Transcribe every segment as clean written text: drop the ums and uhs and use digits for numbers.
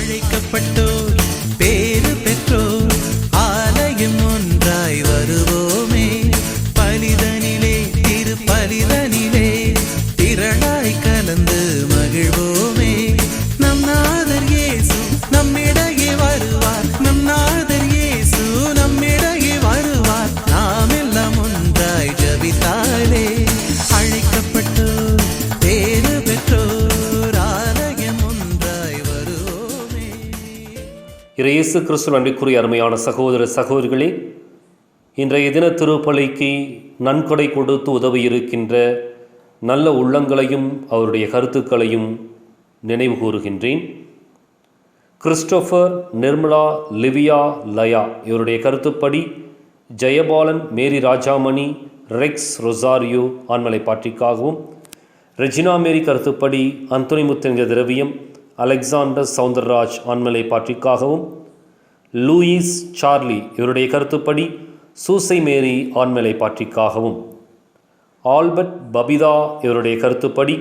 அழைக்கப்பட்டோர் பேறு பெற்றோர் ஆலயம் ஒன்றாய் வருவோமே. பலிதனிலே திரு பலிதனிலே திரளாய் கலந்து மகிழ்வோமே. நம் நாதர் இயேசு நம்மிடையே வருவார். நம் நாதர் இயேசு நம்மிடையே வருவார். நாம் எல்லாம் ஒன்றாய் ஜபித்தாலே அழைக்கப்பட்டோர் பேறு பெற்றோர் ஆலயம் ஒன்றாய் வருவோமே. இயேசு கிறிஸ்து அன்பிற்குரிய அருமையான சகோதர சகோதரிகளே, இன்றைய தின திருப்பலிக்கு நன்கொடை கொடுத்து உதவி இருக்கின்ற நல்ல உள்ளங்களையும் அவருடைய கருத்துக்களையும் நினைவு கூறுகின்றேன். கிறிஸ்டோபர், நிர்மலா, லிவியா, லயா இவருடைய கருத்துப்படி ஜெயபாலன், மேரி ராஜாமணி, ரெக்ஸ் ரொசாரியோ ஆண்மலை பாட்டிக்காகவும், ரெஜினா மேரி கருத்துப்படி அந்தோனி முத்தென்கிற திரவியம், அலெக்சாண்டர் சவுந்தரராஜ் ஆண்மலை பாட்டிக்காகவும், லூயிஸ் சார்லி இவருடைய கருத்துப்படி சூசை மேரி ஆண்மலை பாட்டிக்காகவும், ஆல்பர்ட் பபிதா இவருடைய கருத்துப்படி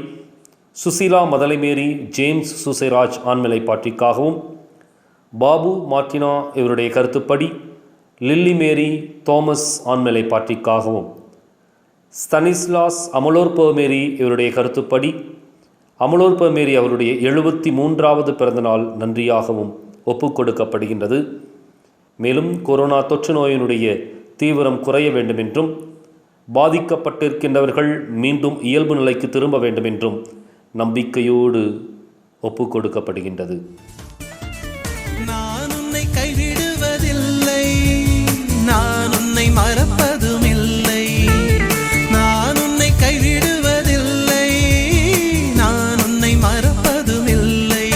சுசீலா மதலைமேரி ஜேம்ஸ் சூசைராஜ் ஆண்மலை பாட்டிக்காகவும், பாபு மார்டினா இவருடைய கருத்துப்படி லில்லி மேரி தோமஸ் ஆண்மலை பாட்டிக்காகவும், ஸ்தனிஸ்லாஸ் அமலோற்பவமேரி இவருடைய கருத்துப்படி அமலோற்பவமேரி அவருடைய 73வது பிறந்தநாள் நன்றியாகவும் ஒப்புக் கொடுக்கப்படுகின்றது. மேலும் கொரோனா தொற்று நோயினுடைய தீவிரம் குறைய வேண்டும் என்றும் பாதிக்கப்பட்டிருக்கின்றவர்கள் மீண்டும் இயல்பு நிலைக்கு திரும்ப வேண்டும் என்றும் நம்பிக்கையோடு ஒப்புக் கொடுக்கப்படுகின்றது. நான் உன்னை கைவிடுவதில்லை, நான் உன்னை மறப்பதும் இல்லை. நான் உன்னை கைவிடுவதில்லை, நான் உன்னை மறப்பதும் இல்லை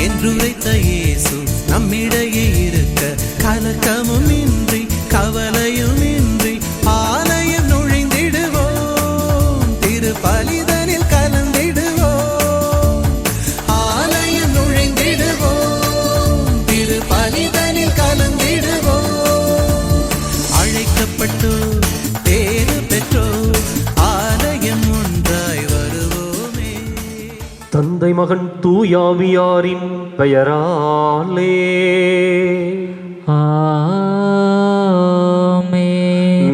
என்றுரைத்த இயேசு நம்மிடையே இருக்க கலக்கமும் இன்றி கவலையும் இன்றி ஆலயம் நுழைந்திடுவோம். திரு பலிதனில் கலந்திடுவோம். ஆலயம் நுழைந்திடுவோம். திரு பலிதனில் கலந்திடுவோம். அழைக்கப்பட்டோர் பேறு பெற்றோர் ஆலயம் ஒன்றாய் வருவோமே. தந்தை மகன் தூயாவியாரின் பெயராலே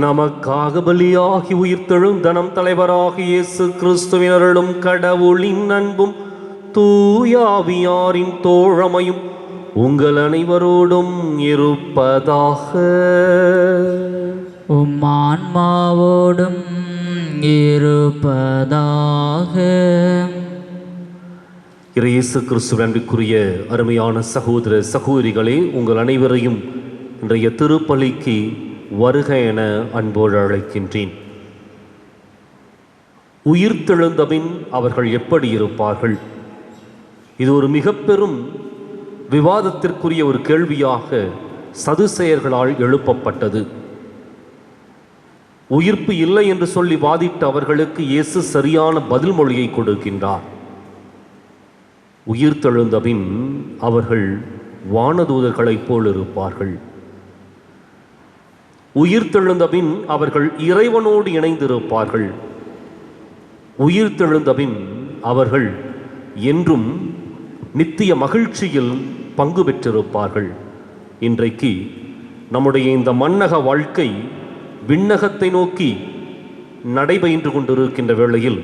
நமக்காக பலியாகி உயிர்த்தெழும் தனம் தலைவராக இயேசு கிறிஸ்துவின் அருளும் கடவுளின் அன்பும் தூயாவியாரின் தோழமையும் உங்கள் அனைவரோடும் இருப்பதாக. உம் ஆன்மாவோடும் இருப்பதாக. இயேசு கிறிஸ்துவின் அன்பிற்குரிய அருமையான சகோதர சகோதரிகளே, உங்கள் அனைவரையும் இன்றைய திருப்பலிக்கு வருக என அன்போடு அழைக்கின்றேன். உயிர்த்தெழுந்தபின் அவர்கள் எப்படி இருப்பார்கள்? இது ஒரு மிக பெரும் விவாதத்திற்குரிய ஒரு கேள்வியாக சதுசேயர்களால் எழுப்பப்பட்டது. உயிர்ப்பு இல்லை என்று சொல்லி வாதிட்ட அவர்களுக்கு இயேசு சரியான பதில் மொழியை கொடுக்கின்றார். உயிர்த்தெழுந்தபின் அவர்கள் வானதூதர்களைப் போல் இருப்பார்கள். உயிர்த்தெழுந்தபின் அவர்கள் இறைவனோடு இணைந்திருப்பார்கள். உயிர்த்தெழுந்தபின் அவர்கள் என்றும் நித்திய மகிழ்ச்சியில் பங்கு பெற்றிருப்பார்கள். இன்றைக்கு நம்முடைய இந்த மண்ணக வாழ்க்கை விண்ணகத்தை நோக்கி நடைபெற்று கொண்டிருக்கின்ற வேளையில்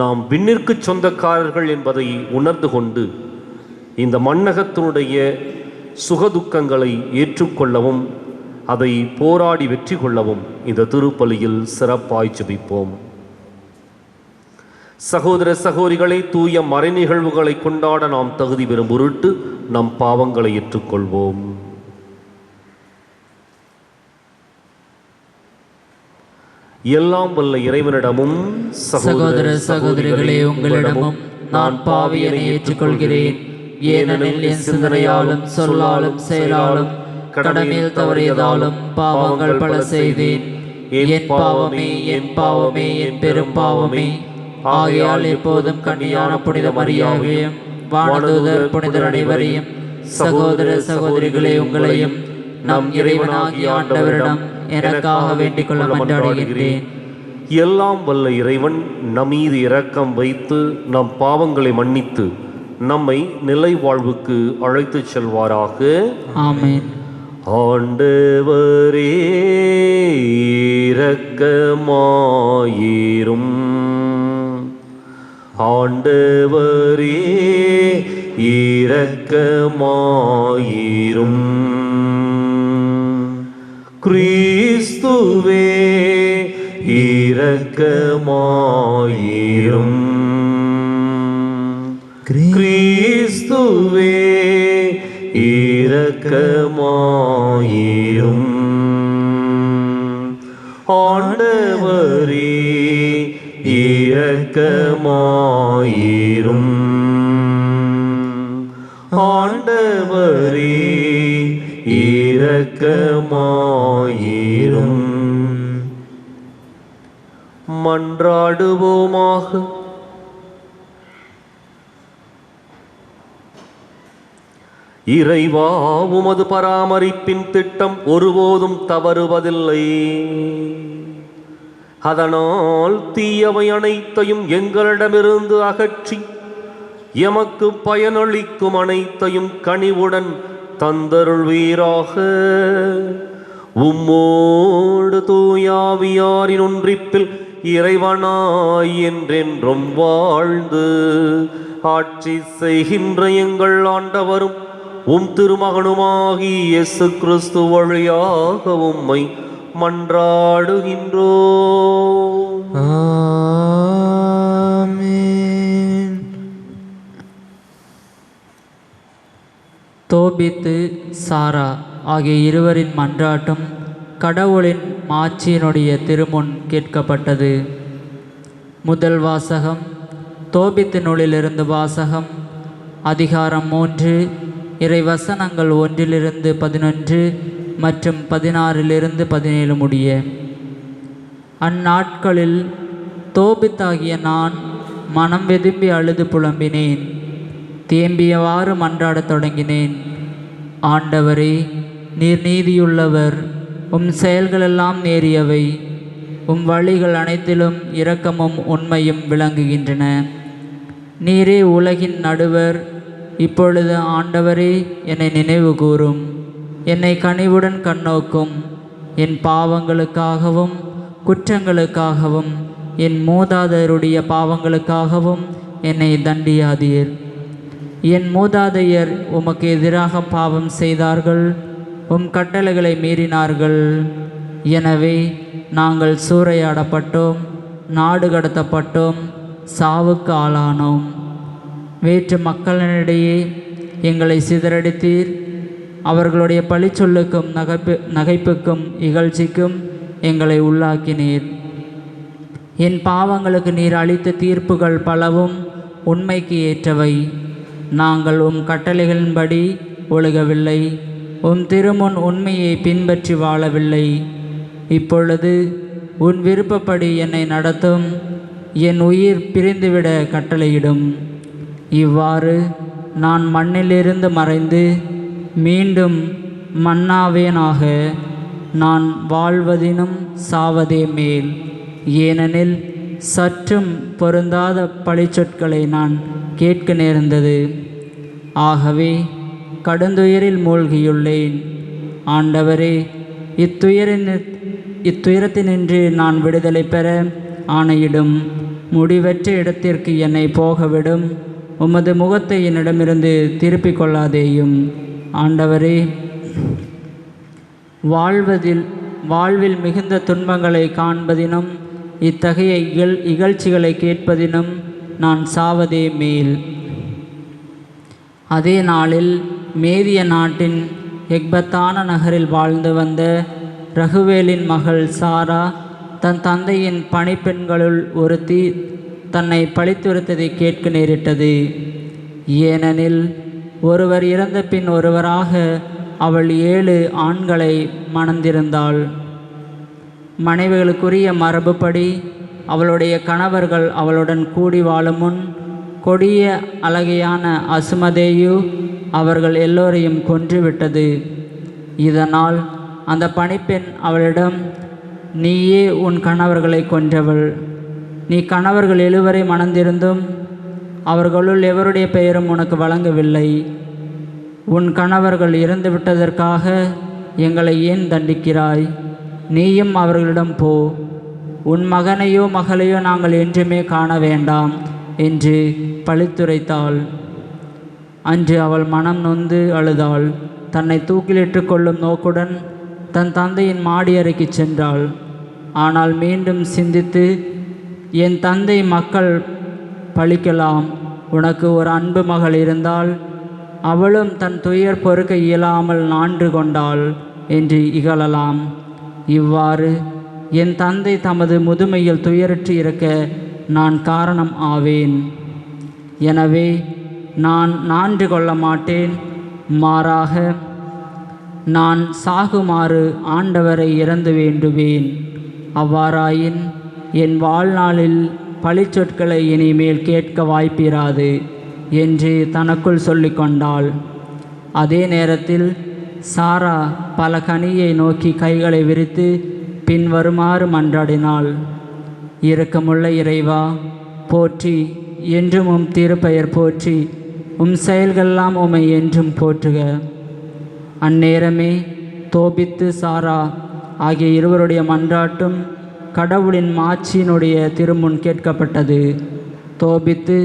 நாம் விண்ணிற்கு சொந்தக்காரர்கள் என்பதை உணர்ந்து கொண்டு இந்த மண்ணகத்தினுடைய சுகதுக்கங்களை ஏற்றுக்கொள்ளவும் அதை போராடி வெற்றி கொள்ளவும் இந்த திருப்பலியில் சிறப்பாய் ஜெபிப்போம். சகோதர சகோதரிகளை, தூய மறை நிகழ்வுகளை கொண்டாட நாம் தகுதி பெறும் பொருட்டு நம் பாவங்களை ஏற்றுக்கொள்வோம். எல்லாம் வல்ல இறைவனிடமும் சகோதர சகோதரிகளே உங்களிடமும் நான் பாவியனை ஏற்றுக்கொள்கிறேன். ஏனெனில் என் சிந்தனையாலும் சொல்லாலும் செயலாலும் கடமையில் தவறியதாலும் பாவங்கள் பல செய்தேன். என் பாவமே, என் பாவமே, என் பெரும் பாவமே. ஆகையால் எப்போதும் கன்னியான புனித மரியாவையும் வானதூதர் புனிதர் அனைவரையும் சகோதர சகோதரிகளே உங்களையும் நம் இறைவனாகிய ஆண்டவரிடம் எனக்காக வேண்டிக் கொள்ள மன்றாடுகின்றேன். எல்லாம் வல்ல இறைவன் நம்மீது இரக்கம் வைத்து நம் பாவங்களை மன்னித்து நம்மை நிலை வாழ்வுக்கு அழைத்துச் செல்வாராக. ஆமென். ஆண்டவரே இரக்கமாயிரும். ஆண்டவரே இரக்கமாயிரும். கிறிஸ்துவே இரக்கமாயிரும். கிறிஸ்துவே இரக்கமாயிரும். ஆண்டவரே இரக்கமாயிரும். ஆண்டவரே இரக்கமாயிரும். மன்றாடுவோமாக. இறைவா, உமது பராமரிப்பின் திட்டம் ஒருபோதும் தவறுவதில்லை. அதனால் தீயவை அனைத்தையும் எங்களிடமிருந்து அகற்றி எமக்கு பயனளிக்கும் அனைத்தையும் கனிவுடன் தந்தருள்வீராக. உம்மோடு தூயாவியாரின் ஒன்றிப்பில் இறைவனாய் என்றென்றும் வாழ்ந்து ஆட்சி செய்கின்ற எங்கள் ஆண்டவரும் உம் திருமகனுமாகி இயேசு கிறிஸ்து வழியாக உம்மை மன்றாடுகின்றோம். ஆமென். தோபித்து சாரா ஆகிய இருவரின் மன்றாட்டும் கடவுளின் மாட்சியினுடைய திருமுன் கேட்கப்பட்டது. முதல் வாசகம் தோபித்து நூலிலிருந்து வாசகம். அதிகாரம் 3, இறை வசனங்கள் 1-11 மற்றும் 16-17 முடிய. அந்நாட்களில் தோபித்தாகிய நான் மனம் வெதும்பி அழுது புலம்பினேன். தேம்பியவாறு மன்றாடத் தொடங்கினேன். ஆண்டவரே, நீர் நீதியுள்ளவர், உம் செயல்களெல்லாம் நேரியவை, உம் வழிகள் அனைத்திலும் இரக்கமும் உண்மையும் விளங்குகின்றன. நீரே உலகின் நடுவர். இப்பொழுது ஆண்டவரே, என்னை நினைவு கூரும், என்னை கனிவுடன் கண்ணோக்கும். என் பாவங்களுக்காகவும் குற்றங்களுக்காகவும் என் மூதாதையருடைய பாவங்களுக்காகவும் என்னை தண்டியாதீர். என் மூதாதையர் உமக்கு எதிராக பாவம் செய்தார்கள், உம் கட்டளைகளை மீறினார்கள். எனவே நாங்கள் சூறையாடப்பட்டோம், நாடு கடத்தப்பட்டோம், சாவுக்கு ஆளானோம். வேற்று மக்களிடையே எங்களை சிதறடித்தீர். அவர்களுடைய பழிச்சொல்லுக்கும் நகைப்புக்கும் இகழ்ச்சிக்கும் எங்களை உள்ளாக்கினீர். என் பாவங்களுக்கு நீர் அளித்த தீர்ப்புகள் பலவும் உண்மைக்கு ஏற்றவை. நாங்கள் உம் கட்டளைகளின்படி ஒழுகவில்லை, உம் திருமுன் உண்மையை பின்பற்றி வாழவில்லை. இப்பொழுது உன் விருப்பப்படி என்னை நடத்தும், என் உயிர் பிரிந்துவிட கட்டளையிடும். இவ்வாறு நான் மண்ணிலிருந்து மறைந்து மீண்டும் மண்ணாவேனாக. நான் வாழ்வதினும் சாவதே மேல். ஏனெனில் சற்றும் பொருந்தாத பழிச்சொற்களை நான் கேட்க நேர்ந்தது. ஆகவே கடுந்துயரில் மூழ்கியுள்ளேன். ஆண்டவரே, இத்துயரத்தினின்று நான் விடுதலை பெற ஆணையிடும். முடிவற்ற இடத்திற்கு என்னை போகவிடும். உமது முகத்தை என்னிடமிருந்து திருப்பிக் கொள்ளாதேயும். ஆண்டவரே, வாழ்வில் மிகுந்த துன்பங்களை காண்பதினும் இத்தகைய இகழ்ச்சிகளை கேட்பதினும் நான் சாவதே மேல். அதே நாளில் மேதிய நாட்டின் எக்பத்தான நகரில் வாழ்ந்து வந்த ரகுவேலின் மகள் சாரா தன் தந்தையின் பணிப்பெண்களுள் ஒருத்தி தன்னை பழித்துரைத்ததை கேட்க நேரிட்டது. ஏனெனில் ஒருவர் இறந்த பின் ஒருவராக அவள் 7 ஆண்களை மணந்திருந்தாள். மனைவிகளுக்குரிய மரபுப்படி அவளுடைய கணவர்கள் அவளுடன் கூடி வாழும் முன் கொடிய அழகையான அசுமதேயு அவர்கள் எல்லோரையும் கொன்றுவிட்டது. இதனால் அந்த பணிப்பெண் அவளிடம், நீயே உன் கணவர்களை கொன்றவள். நீ கணவர்கள் 7 மணந்திருந்தும் அவர்களுள் எவருடைய பெயரும் உனக்கு வழங்கவில்லை. உன் கணவர்கள் இறந்துவிட்டதற்காக எங்களை ஏன் தண்டிக்கிறாய்? நீயும் அவர்களிடம் போ. உன் மகனையோ மகளையோ நாங்கள் என்றுமே காண வேண்டாம் என்று பழித்துரைத்தாள். அன்று அவள் மனம் நொந்து அழுதாள். தன்னை தூக்கிலிட்டு கொள்ளும் நோக்குடன் தன் தந்தையின் மாடி அறைக்கு சென்றாள். ஆனால் மீண்டும் சிந்தித்து, என் தந்தை மக்கள் பழிக்கலாம், உனக்கு ஒரு அன்பு மகள் இருந்தால் அவளும் தன் துயர் பொறுக்க இயலாமல் நான்று கொண்டாள் என்று இகழலாம். இவ்வாறு என் தந்தை தமது முதுமையில் துயரற்று இருக்க நான் காரணம் ஆவேன். எனவே நான் நான்று கொள்ள மாட்டேன். மாறாக நான் சாகுமாறு ஆண்டவரை இறந்து வேண்டுவேன். அவ்வாறாயின் என் வாழ்நாளில் பழிச்சொற்களை இனிமேல் கேட்க வாய்ப்பிராது என்று தனக்குள் சொல்லிக்கொண்டாள். அதே நேரத்தில் சாரா பல கனியை நோக்கி கைகளை விரித்து பின்வருமாறு மன்றாடினாள். இரக்கமுள்ள இறைவா, போற்றி, என்றும் உம் திருப்பெயர் போற்றி, உம் செயல்களெல்லாம் உம்மை என்றும் போற்றுக. அந்நேரமே தோபித்து சாரா ஆகிய இருவருடைய மன்றாட்டும் கடவுளின் மாட்சியினுடைய திருமுன் கேட்கப்பட்டது. தோபித்து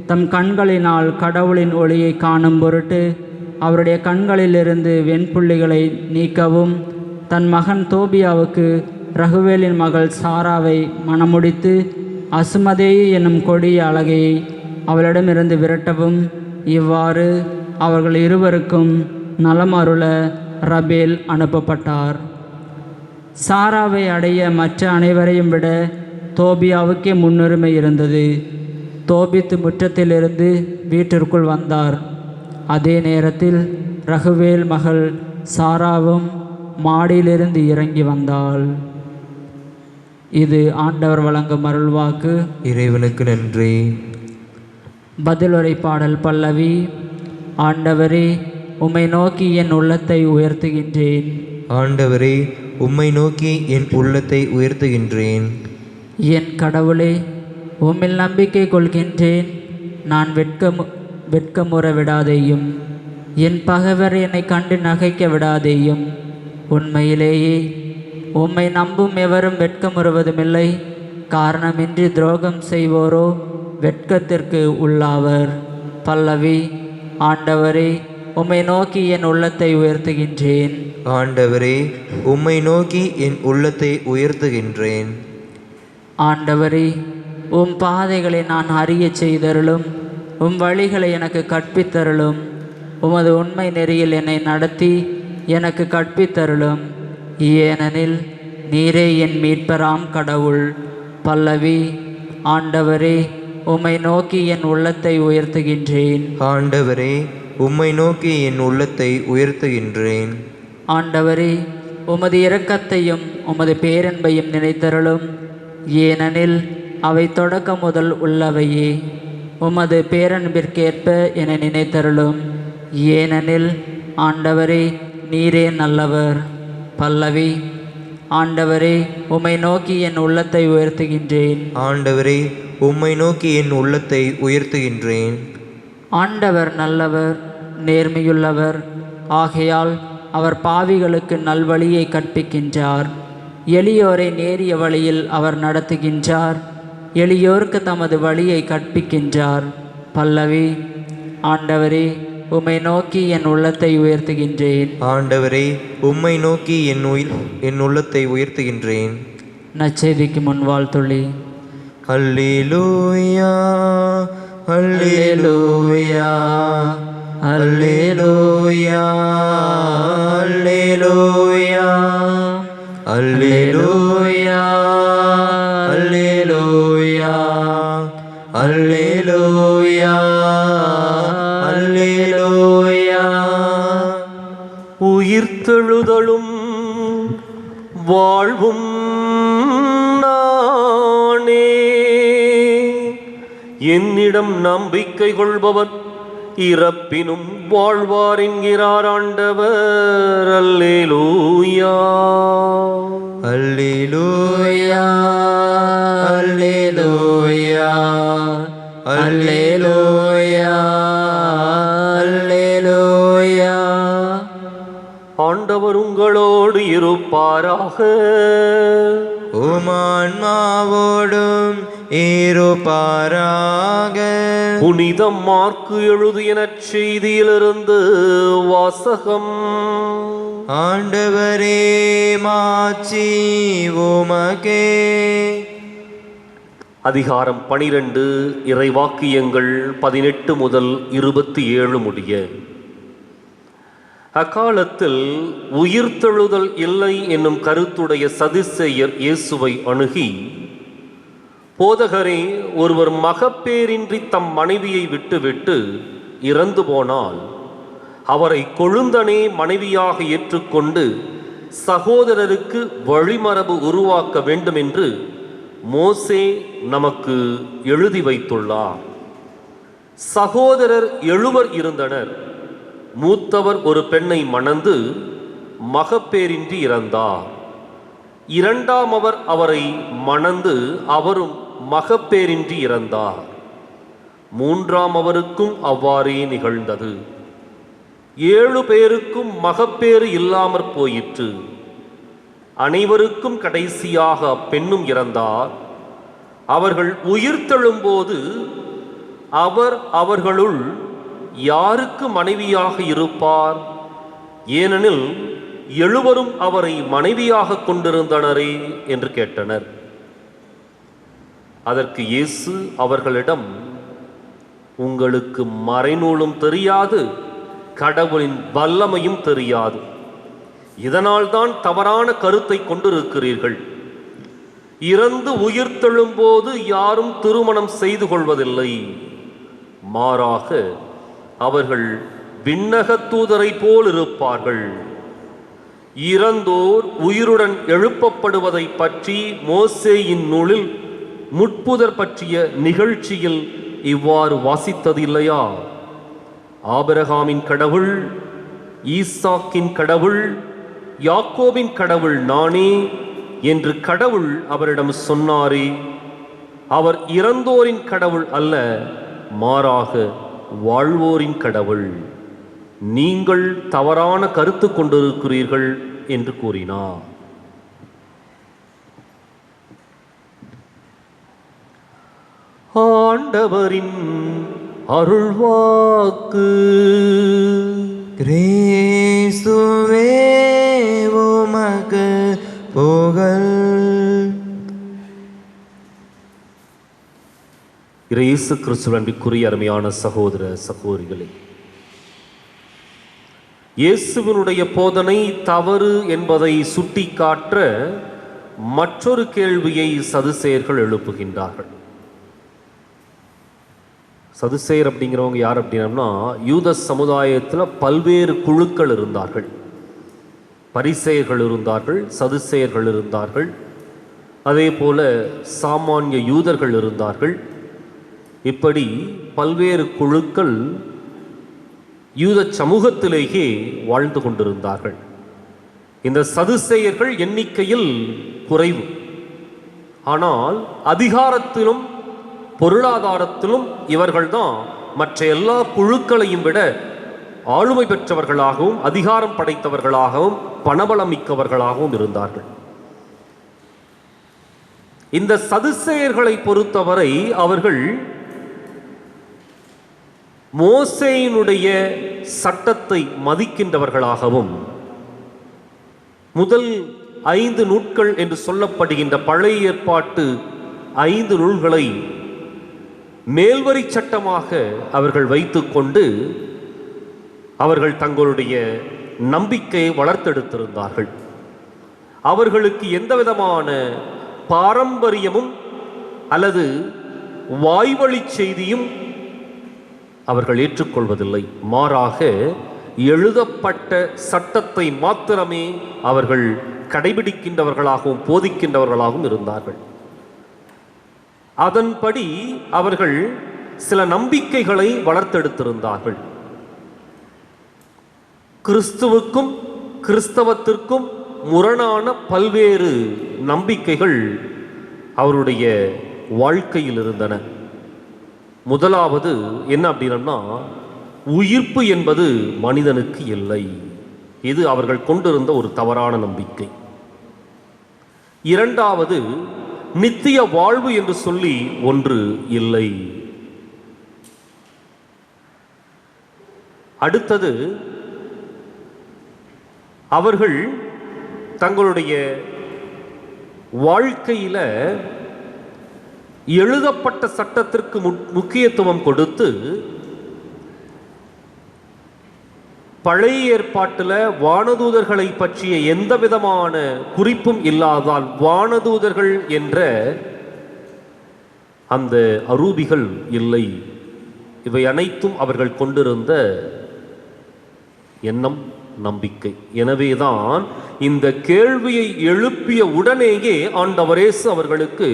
தம் கண்களினால் கடவுளின் ஒளியை காணும் பொருட்டு அவருடைய கண்களிலிருந்து வெண்புள்ளிகளை நீக்கவும் தன் மகன் தோபியாவுக்கு ரகுவேலின் மகள் சாராவை மணமுடித்து அசுமதேயு என்னும் கொடிய அழகையை அவளிடமிருந்து விரட்டவும், இவ்வாறு அவர்கள் இருவருக்கும் நலம் அருள ரபேல் அனுப்பப்பட்டார். சாராவை அடைய மற்ற அனைவரையும் விட தோபியாவுக்கே முன்னுரிமை இருந்தது. தோபித்து முற்றத்திலிருந்து வீட்டிற்குள் வந்தார். அதே நேரத்தில் ரகுவேல் மகள் சாராவும் மாடியிலிருந்து இறங்கி வந்தாள். இது ஆண்டவர் வழங்கும் அருள்வாக்கு. இறைவனுக்கு நன்றி. பதிலுரை பாடல் பல்லவி. ஆண்டவரே, உம்மை நோக்கி என் உள்ளத்தை உயர்த்துகின்றேன். ஆண்டவரே, உம்மை நோக்கி என் உள்ளத்தை உயர்த்துகின்றேன். என் கடவுளே, உம்மில் நம்பிக்கை கொள்கின்றேன். நான் வெட்கமுற விடாதேயும். என் பகைவர் என்னை கண்டு நகைக்க விடாதேயும். உண்மையிலேயே உம்மை நம்பும் எவரும் வெட்கமுறுவதுமில்லை. காரணமின்றி துரோகம் செய்வோரோ வெட்கத்திற்கு உள்ளாவர். பல்லவி. ஆண்டவரே, உம்மை நோக்கி என் உள்ளத்தை உயர்த்துகின்றேன். ஆண்டவரே, உம்மை நோக்கி என் உள்ளத்தை உயர்த்துகின்றேன். ஆண்டவரே, உம் பாதைகளை நான் அறிய செய்தருளும். உம் வழிகளை எனக்கு கற்பித்தருளும். உமது உண்மை நெறியில் என்னை நடத்தி எனக்கு கற்பித்தருளும். ஏனெனில் நீரே என் மீட்பராம் கடவுள். பல்லவி. ஆண்டவரே, உம்மை நோக்கி என் உள்ளத்தை உயர்த்துகின்றேன். ஆண்டவரே, உம்மை நோக்கி என் உள்ளத்தை உயர்த்துகின்றேன். ஆண்டவரே, உமது இரக்கத்தையும் உமது பேரன்பையும் நினைத்தருளும். ஏனெனில் அவை தொடக்க முதல் உள்ளவையே. உமது பேரன்பிற்கேற்ப என நினைத்தருளும். ஏனெனில் ஆண்டவரே, நீரே நல்லவர். பல்லவி. ஆண்டவரே, உம்மை நோக்கி என் உள்ளத்தை உயர்த்துகின்றேன். ஆண்டவரே, உம்மை நோக்கி என் உள்ளத்தை உயர்த்துகின்றேன். ஆண்டவர் நல்லவர், நேர்மையுள்ளவர். ஆகையால் அவர் பாவிகளுக்கு நல்வழியை கற்பிக்கின்றார். எளியோரை நேரிய வழியில் அவர் நடத்துகின்றார். எளியோருக்கு தமது வழியை கற்பிக்கின்றார். பல்லவி. ஆண்டவரே, உம்மை நோக்கி என் உள்ளத்தை உயர்த்துகின்றேன். ஆண்டவரே, உம்மை நோக்கி என் உள்ளத்தை உயர்த்துகின்றேன். நற்செய்திக்கு முன்வாழ்த்துள்ளி. அல்லேலூயா, அல்லேலூயா, அல்லேலூயா, அல்லேலூயா, அல்லேலூயா, அல்லேலூயா, அல்லேலூயா, அல்லேலூயா. உயிர்த்தெழுதலும் வாழ்வும் நானே. என்னிடம் நம்பிக்கை கொள்பவர் இறப்பினும் வாழ்வார் என்கிறார் ஆண்டவர். அல்லேலூயா, அல்லேலூயா, அல்லேலூயா, அல்லேலூயா அல்லேலூயா. ஆண்டவர் உங்களோடு இருப்பாராக. உமான்மாவோடும் இருப்பாராக. புனிதம் மார்க்கு எழுதிய நற்செய்தியிலிருந்து வாசகம். ஆண்டவரே மாட்சி உமக்கே. அதிகாரம் 12, இறைவாக்கியங்கள் 18 முதல் 27 முடிய. அக்காலத்தில் உயிர்த்தெழுதல் இல்லை என்னும் கருத்துடைய சதுசேயர் இயேசுவை அணுகி, போதகரே, ஒருவர் மகப்பேரின்றி தம் மனைவியை விட்டுவிட்டு இறந்து போனால் அவரை கொழுந்தனே மனைவியாக ஏற்றுக்கொண்டு சகோதரருக்கு வழிமரபு உருவாக்க வேண்டும் என்று மோசே நமக்கு எழுதி வைத்துள்ளார். சகோதரர் 7 இருந்தனர். மூத்தவர் ஒரு பெண்ணை மணந்து மகப்பேரின்றி இறந்தார். இரண்டாமவர் அவரை மணந்து அவரும் மகப்பேரின்றி இறந்தார். மூன்றாமவருக்கும் அவ்வாறே நிகழ்ந்தது. 7 பேருக்கும் மகப்பேறு இல்லாமற் போயிற்று. அனைவருக்கும் கடைசியாக அப்பெண்ணும் இறந்தார். அவர்கள் உயிர்த்தெழும்போது அவர் அவர்களுள் யாருக்கு மனைவியாக இருப்பார்? ஏனெனில் 7 அவரை மனைவியாக கொண்டிருந்தனரே என்று கேட்டனர். அதற்கு இயேசு அவர்களிடம், உங்களுக்கு மறைநூலும் தெரியாது, கடவுளின் வல்லமையும் தெரியாது. இதனால்தான் தவறான கருத்தை கொண்டிருக்கிறீர்கள். இறந்து உயிர்த்தெழும்போது யாரும் திருமணம் செய்து கொள்வதில்லை. மாறாக அவர்கள் விண்ணகத் தூதரை போல் இருப்பார்கள். இறந்தோர் உயிருடன் எழுப்பப்படுவதை பற்றி மோசேயின் நூலில் முட்புதர் பற்றிய நிகழ்ச்சியில் இவ்வாறு வாசித்தது இல்லையா? ஆபிரகாமின் கடவுள், ஈசாக்கின் கடவுள், யாக்கோபின் கடவுள் நானே என்று கடவுள் அவரிடம் சொன்னாரே. அவர் இறந்தோரின் கடவுள் அல்ல, மாறாக வாழ்வோரின் கடவுள். நீங்கள் தவறான கருத்து கொண்டிருக்கிறீர்கள் என்று கூறினார். ஆண்டவரின் அருள்வாக்கு. கிறிஸ்துவே உமக்கு புகழ். இயேசு கிறிஸ்துவின் அன்பிற்குரிய அருமையான சகோதர சகோதரிகளே, இயேசுவினுடைய போதனை தவறு என்பதை சுட்டிக்காட்ட மற்றொரு கேள்வியை சதுசேயர்கள் எழுப்புகின்றார்கள். சதுசேயர் அப்படிங்கிறவங்க யார் அப்படின்னா, யூத சமுதாயத்தில் பல்வேறு குழுக்கள் இருந்தார்கள். பரிசேயர்கள் இருந்தார்கள், சதுசேயர்கள் இருந்தார்கள், அதே போல சாமானிய யூதர்கள் இருந்தார்கள். இப்படி பல்வேறு குழுக்கள் யூத சமூகத்திலேயே வாழ்ந்து கொண்டிருந்தார்கள். இந்த சதுசேயர்கள் எண்ணிக்கையில் குறைவு, ஆனால் அதிகாரத்திலும் பொருளாதாரத்திலும் இவர்கள்தான் மற்ற எல்லா குழுக்களையும் விட ஆளுமை பெற்றவர்களாகவும் அதிகாரம் படைத்தவர்களாகவும் பணபலம் மிக்கவர்களாகவும் இருந்தார்கள். இந்த சதுசேயர்களை பொறுத்தவரை அவர்கள் மோசேயினுடைய சட்டத்தை மதிக்கின்றவர்களாகவும், முதல் 5 நூல்கள் என்று சொல்லப்படுகின்ற பழைய ஏற்பாட்டு 5 நூல்களை மேல்வரி சட்டமாக அவர்கள் வைத்துக்கொண்டு அவர்கள் தங்களுடைய நம்பிக்கையை வளர்த்தெடுத்திருந்தார்கள். அவர்களுக்கு எந்த விதமான பாரம்பரியமும் அல்லது வாய்வழி செய்தியும் அவர்கள் ஏற்றுக்கொள்வதில்லை. மாறாக எழுதப்பட்ட சட்டத்தை மாத்திரமே அவர்கள் கடைபிடிக்கின்றவர்களாகவும் போதிக்கின்றவர்களாகவும் இருந்தார்கள். அதன்படி அவர்கள் சில நம்பிக்கைகளை வளர்த்தெடுத்திருந்தார்கள். கிறிஸ்துவுக்கும் கிறிஸ்தவத்திற்கும் முரணான பல்வேறு நம்பிக்கைகள் அவருடைய வாழ்க்கையில் இருந்தன. முதலாவது என்ன அப்படின்னா, உயிர்ப்பு என்பது மனிதனுக்கு இல்லை. இது அவர்கள் கொண்டிருந்த ஒரு தவறான நம்பிக்கை. இரண்டாவது, நித்திய வாழ்வு என்று சொல்லி ஒன்று இல்லை. அடுத்தது, அவர்கள் தங்களுடைய வாழ்க்கையில எழுதப்பட்ட சட்டத்திற்கு முக்கியத்துவம் கொடுத்து பழைய ஏற்பாட்டில் வானதூதர்களை பற்றிய எந்த விதமான குறிப்பும் இல்லாதால் வானதூதர்கள் என்ற அந்த அரூபிகள் இல்லை. இவை அனைத்தும் அவர்கள் கொண்டிருந்த எண்ணம், நம்பிக்கை. எனவேதான் இந்த கேள்வியை எழுப்பிய உடனேயே ஆண்டவர் இயேசு அவர்களுக்கு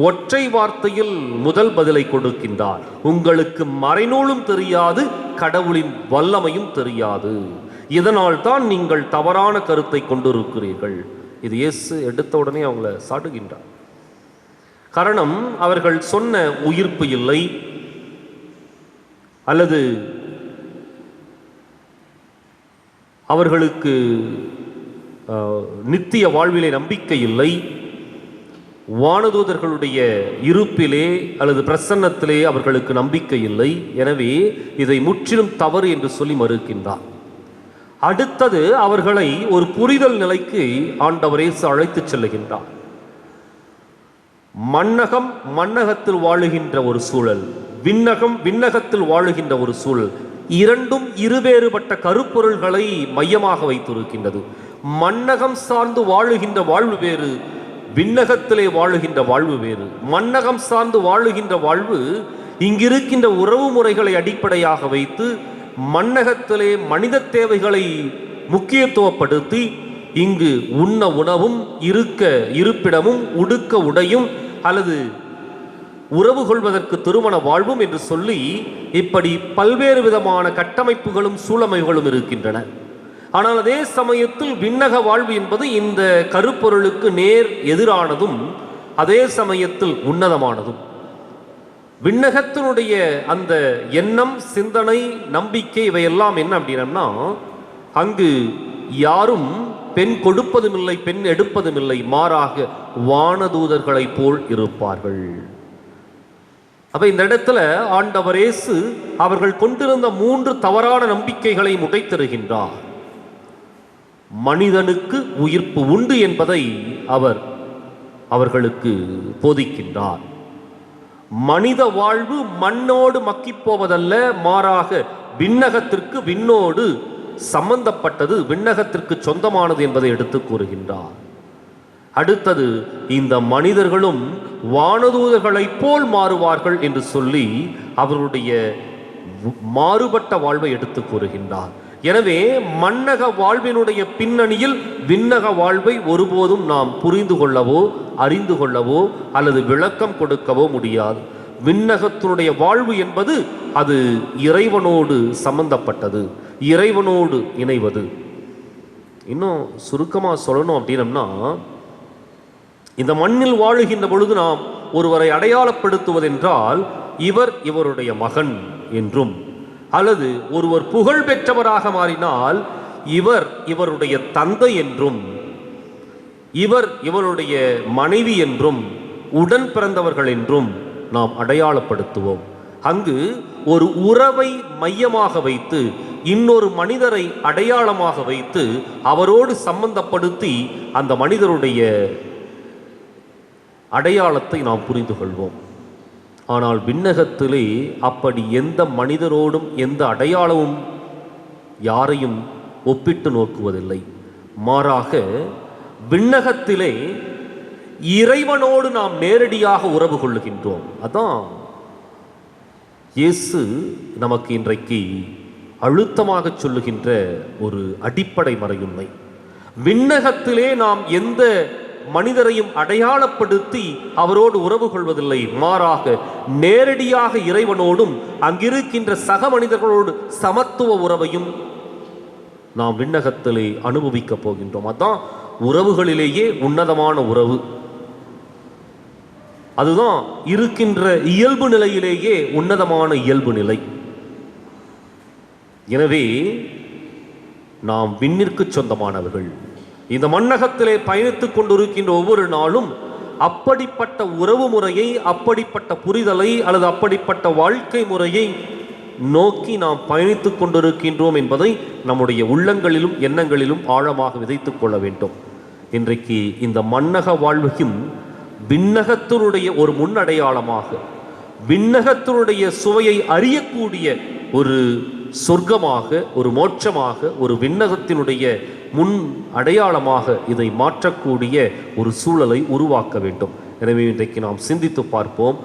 ஒற்றை வார்த்தையில் முதல் பதிலை கொடுக்கின்றார். உங்களுக்கு மறைநூலும் தெரியாது, கடவுளின் வல்லமையும் தெரியாது. இதனால் தான் நீங்கள் தவறான கருத்தை கொண்டிருக்கிறீர்கள். இது இயேசு எடுத்த உடனே அவங்கள சாடுகின்றார். காரணம், அவர்கள் சொன்ன உயிர்ப்பு இல்லை, அல்லது அவர்களுக்கு நித்திய வாழ்விலே நம்பிக்கை இல்லை, வானதூதர்களுடைய இருப்பிலே அல்லது பிரசன்னத்திலே அவர்களுக்கு நம்பிக்கை இல்லை. எனவே இதை முற்றிலும் தவறு என்று சொல்லி மறுக்கின்றார். அடுத்தது, அவர்களை ஒரு புரிதல் நிலைக்கு ஆண்டவர் இயேசு அழைத்துச் செல்லுகின்றார். மன்னகம் மன்னகத்தில் வாழுகின்ற ஒரு சூழல், விண்ணகம் விண்ணகத்தில் வாழுகின்ற ஒரு சூழல், இரண்டும் இருவேறுபட்ட கருப்பொருள்களை மையமாக வைத்திருக்கின்றது. மன்னகம் சார்ந்து வாழுகின்ற வாழ்வு வேறு, விண்ணகத்திலே வாழுகின்ற வாழ்வு வேறு. மன்னகம் சார்ந்து வாழுகின்ற வாழ்வு இங்கிருக்கின்ற உறவு முறைகளை அடிப்படையாக வைத்து மன்னகத்திலே மனித தேவைகளை முக்கியத்துவப்படுத்தி இங்கு உண்ண உணவும், இருக்க இருப்பிடமும், உடுக்க உடையும், அல்லது உறவு கொள்வதற்கு திருமண வாழ்வும் என்று சொல்லி இப்படி பல்வேறு விதமான கட்டமைப்புகளும் சூழமைகளும் இருக்கின்றன. ஆனால் அதே சமயத்தில் விண்ணக வாழ்வு என்பது இந்த கருப்பொருளுக்கு நேர் எதிரானதும் அதே சமயத்தில் உன்னதமானதும். விண்ணகத்தினுடைய அந்த எண்ணம், சிந்தனை, நம்பிக்கை இவையெல்லாம் என்ன அப்படின்னா, அங்கு யாரும் பெண் கொடுப்பதும் இல்லை, பெண் எடுப்பதும் இல்லை, மாறாக வானதூதர்களை போல் இருப்பார்கள். அப்ப இந்த இடத்துல ஆண்டவர் இயேசு அவர்கள் கொண்டிருந்த 3 தவறான நம்பிக்கைகளை உடைத்தருகின்றார். மனிதனுக்கு உயிர்ப்பு உண்டு என்பதை அவர்களுக்கு போதிக்கின்றார். மனித வாழ்வு மண்ணோடு மக்கிப் போவதல்ல, மாறாக விண்ணகத்திற்கு, விண்ணோடு சம்பந்தப்பட்டது, விண்ணகத்திற்கு சொந்தமானது என்பதை எடுத்து கூறுகின்றார். அடுத்தது, இந்த மனிதர்களும் வானதூதர்களைப் போல் மாறுவார்கள் என்று சொல்லி அவருடைய மாறுபட்ட வாழ்வை எடுத்து கூறுகின்றார். எனவே மன்னக வாழ்வினுடைய பின்னணியில் விண்ணக வாழ்வை ஒருபோதும் நாம் புரிந்து கொள்ளவோ, அறிந்து கொள்ளவோ அல்லது விளக்கம் கொடுக்கவோ முடியாது. விண்ணகத்தினுடைய வாழ்வு என்பது அது இறைவனோடு சம்பந்தப்பட்டது, இறைவனோடு இணைவது. இன்னும் சுருக்கமாக சொல்லணும் அப்படின்னம்னா, இந்த மண்ணில் வாழுகின்ற பொழுது நாம் ஒருவரை அடையாளப்படுத்துவதென்றால் இவர் இவருடைய மகன் என்றும், அல்லது ஒருவர் புகழ் பெற்றவராக மாறினால் இவர் இவருடைய தந்தை என்றும், இவர் இவருடைய மனைவி என்றும், உடன் பிறந்தவர்கள் என்றும் நாம் அடையாளப்படுத்துவோம். அங்கு ஒரு உறவை மையமாக வைத்து இன்னொரு மனிதரை அடையாளமாக வைத்து அவரோடு சம்பந்தப்படுத்தி அந்த மனிதருடைய அடையாளத்தை நாம் புரிந்து கொள்வோம். ஆனால் விண்ணகத்திலே அப்படி எந்த மனிதரோடும் எந்த அடையாளமும் யாரையும் ஒப்பிட்டு நோக்குவதில்லை. மாறாக விண்ணகத்திலே இறைவனோடு நாம் நேரடியாக உறவு கொள்ளுகின்றோம். அதான் இயேசு நமக்கு இன்றைக்கு அழுத்தமாக சொல்லுகின்ற ஒரு அடிப்படை மறையுண்மை. விண்ணகத்திலே நாம் எந்த மனிதரையும் அடையாளப்படுத்தி அவரோடு உறவு கொள்வதில்லை, மாறாக நேரடியாக இறைவனோடும் அங்கிருக்கின்ற சக மனிதர்களோடு சமத்துவ உறவையும் நாம் விண்ணகத்திலே அனுபவிக்கப் போகின்றோம். அதான் உறவுகளிலேயே உன்னதமான உறவு. அதுதான் இருக்கின்ற இயல்பு நிலையிலேயே உன்னதமான இயல்பு நிலை. எனவே நாம் விண்ணிற்கு சொந்தமானவர்கள். இந்த மண்ணகத்திலே பயணித்துக் கொண்டிருக்கின்ற ஒவ்வொரு நாளும் அப்படிப்பட்ட உறவு முறையை, அப்படிப்பட்ட புரிதலை அல்லது அப்படிப்பட்ட வாழ்க்கை முறையை நோக்கி நாம் பயணித்துக் கொண்டிருக்கின்றோம் என்பதை நம்முடைய உள்ளங்களிலும் எண்ணங்களிலும் ஆழமாக விதைத்துக் கொள்ள வேண்டும். இன்றைக்கு இந்த மண்ணக வாழ்வையும் விண்ணகத்தினுடைய ஒரு முன்னடையாளமாக, விண்ணகத்தினுடைய சுவையை அறியக்கூடிய ஒரு சொர்க்கமாக, ஒரு மோட்சமாக, ஒரு விண்ணகத்தினுடைய முன் அடையாளமாக இதை மாற்றக்கூடிய ஒரு சூழலை உருவாக்க வேண்டும். எனவே இன்றைக்கு நாம் சிந்தித்து பார்ப்போம்.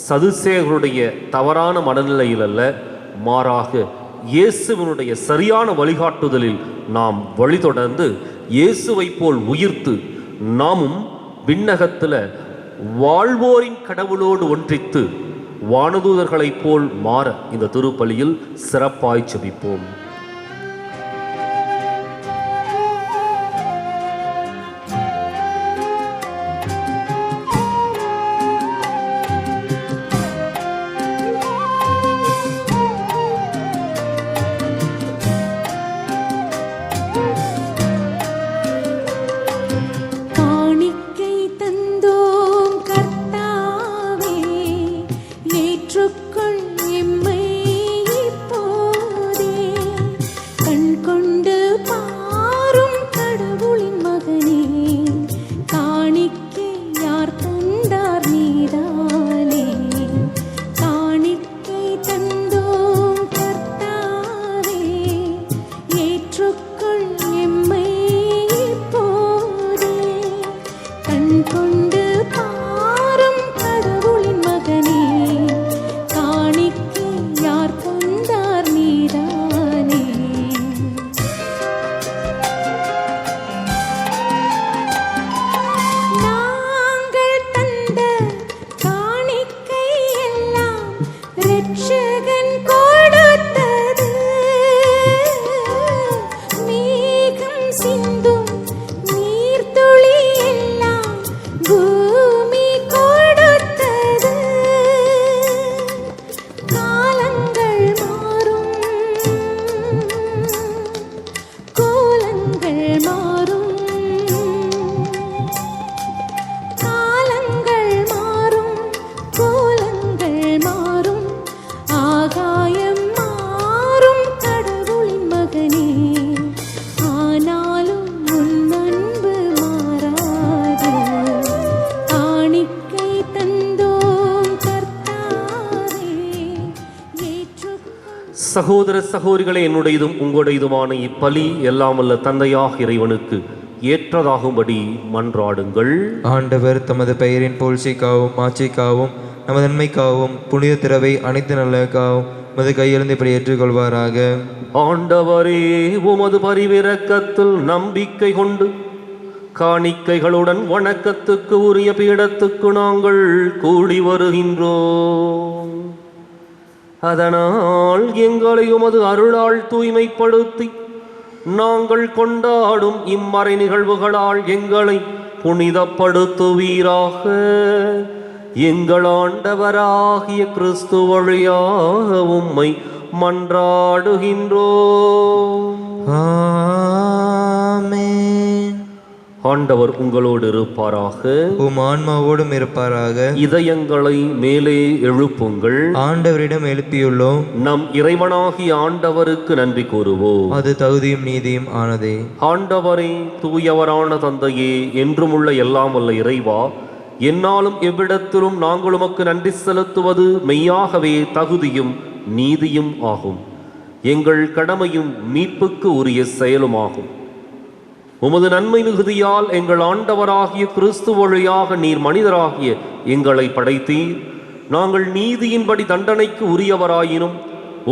சதுசேயர்களுடைய தவறான மனநிலையில் அல்ல, மாறாக இயேசுவினுடைய சரியான வழிகாட்டுதலில் நாம் வழிதொடர்ந்து இயேசுவை போல் உயிர்த்து நாமும் விண்ணகத்தில் வாழ்வோரின் கடவுளோடு ஒன்றித்து வானதூதர்களைப் போல் மாற இந்த திருப்பலியில் சிறப்பாய் ஜெபிப்போம். சகோதர சகோதரிகளே, என்னுடையதும் உங்களுடையதுமான இப்பலி எல்லாம் வல்ல தந்தையாக இறைவனுக்கு ஏற்றதாகும்படி மன்றாடுங்கள். ஆண்டவர் தமது பெயரின் புகழ்ச்சிக்காகவும் ஆட்சிக்காகவும் நமது நன்மைக்காகவும் புனித திரவை அனைத்து நல்லக்காகவும் உமது கையிலிருந்து இப்படி ஏற்றுக்கொள்வாராக. ஆண்டவரே, உமது பரிவிரக்கத்தில் நம்பிக்கை கொண்டு காணிக்கைகளுடன் வணக்கத்துக்கு உரிய பீடத்துக்கு நாங்கள் கூடி வருகின்றோம். அதனால் எங்களை உமது அருளால் தூய்மைப்படுத்தி நாங்கள் கொண்டாடும் இம்மறை நிகழ்வுகளால் எங்களை புனிதப்படுத்துவீராக. எங்கள் ஆண்டவராகிய கிறிஸ்து வழியாக உம்மை மன்றாடுகின்றோம். ஆமென். ஆண்டவர் உங்களோடு இருப்பாராக, உம் ஆன்மாவோடும் இருப்பாராக. இதயங்களை மேலே எழுப்புங்கள். ஆண்டவரிடம் எழுப்பியுள்ளோம். நம் இறைவனாகிய ஆண்டவருக்கு நன்றி கூறுவோம். அது தகுதியும் நீதியும் ஆனதே. ஆண்டவரே, தூயவரான தந்தையே, என்றுமுள்ள எல்லாம் வல்ல இறைவா, என்னாலும் எவ்விடத்திலும் நாங்கள் உமக்கு நன்றி செலுத்துவது மெய்யாகவே தகுதியும் நீதியும் ஆகும். எங்கள் கடமையும் மீட்புக்கு உரிய செயலுமாகும். உமது நன்மை மிகுதியால் எங்கள் ஆண்டவராகிய கிறிஸ்து வழியாக நீர் மனிதராகிய எங்களை படைத்தீர். நாங்கள் நீதியின்படி தண்டனைக்கு உரியவராயினும்